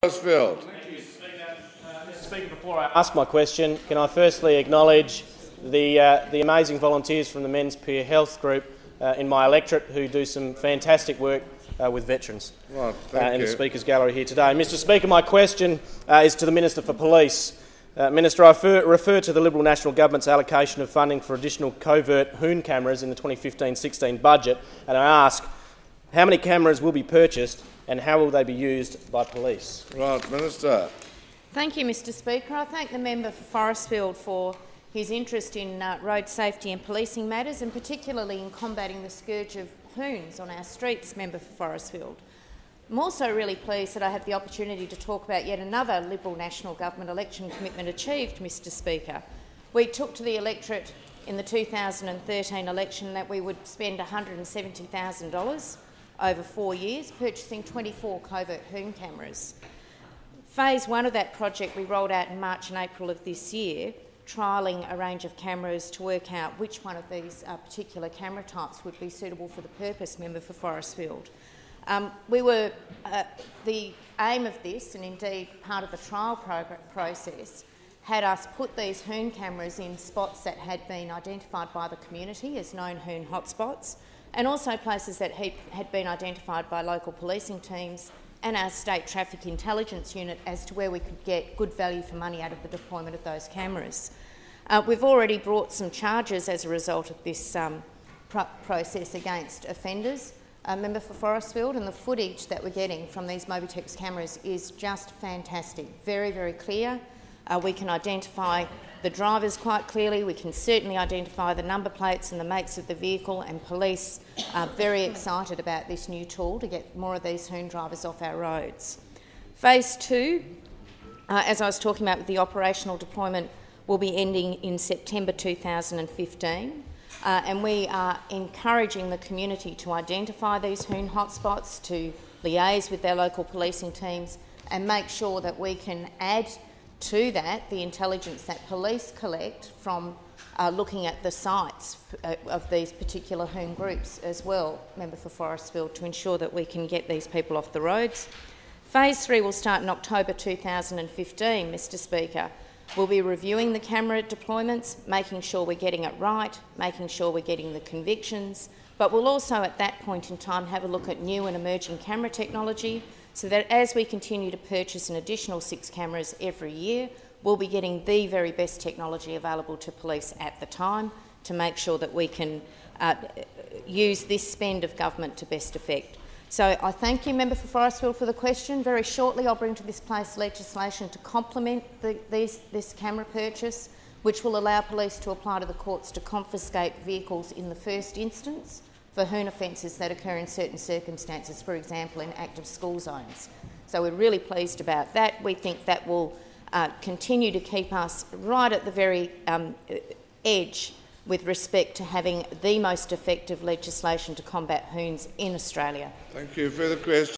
Mr. Speaker, before I ask my question, can I firstly acknowledge the amazing volunteers from the Men's Peer Health Group in my electorate who do some fantastic work with veterans in the Speaker's gallery here today. Mr. Speaker, my question is to the Minister for Police. Minister, I refer to the Liberal National Government's allocation of funding for additional covert Hoon cameras in the 2015-16 budget, and I ask, how many cameras will be purchased and how will they be used by police? Right, Minister. Thank you, Mr. Speaker. I thank the member for Forestfield for his interest in road safety and policing matters, and particularly in combating the scourge of Hoons on our streets, member for Forestfield. I'm also really pleased that I have the opportunity to talk about yet another Liberal National Government election commitment achieved, Mr. Speaker. We took to the electorate in the 2013 election that we would spend $170,000 over 4 years, purchasing 24 covert Hoon cameras. Phase 1 of that project we rolled out in March and April of this year, trialling a range of cameras to work out which one of these particular camera types would be suitable for the purpose, member for Forestfield. The aim of this, and indeed part of the trial process, had us put these Hoon cameras in spots that had been identified by the community as known Hoon hotspots, and also places that had been identified by local policing teams and our State Traffic Intelligence Unit as to where we could get good value for money out of the deployment of those cameras. We've already brought some charges as a result of this process against offenders, member for Forestfield, and the footage that we're getting from these Mobitex cameras is just fantastic, very, very clear. We can identify the drivers quite clearly. We can certainly identify the number plates and the makes of the vehicle, and police are very excited about this new tool to get more of these Hoon drivers off our roads. Phase 2, as I was talking about with the operational deployment, will be ending in September 2015. And we are encouraging the community to identify these Hoon hotspots, to liaise with their local policing teams and make sure that we can add to that the intelligence that police collect from looking at the sites of these particular Hoon groups as well, member for Forestfield, to ensure that we can get these people off the roads. Phase 3 will start in October 2015, Mr. Speaker. We'll be reviewing the camera deployments, making sure we're getting it right, making sure we're getting the convictions, but we'll also at that point in time have a look at new and emerging camera technology, so that as we continue to purchase an additional 6 cameras every year, we'll be getting the very best technology available to police at the time to make sure that we can use this spend of government to best effect. So I thank you, member for Forestfield, for the question. Very shortly I'll bring to this place legislation to complement this camera purchase, which will allow police to apply to the courts to confiscate vehicles in the first instance for Hoon offences that occur in certain circumstances, for example in active school zones. So we're really pleased about that. We think that will continue to keep us right at the very edge with respect to having the most effective legislation to combat Hoons in Australia. Thank you. Further question?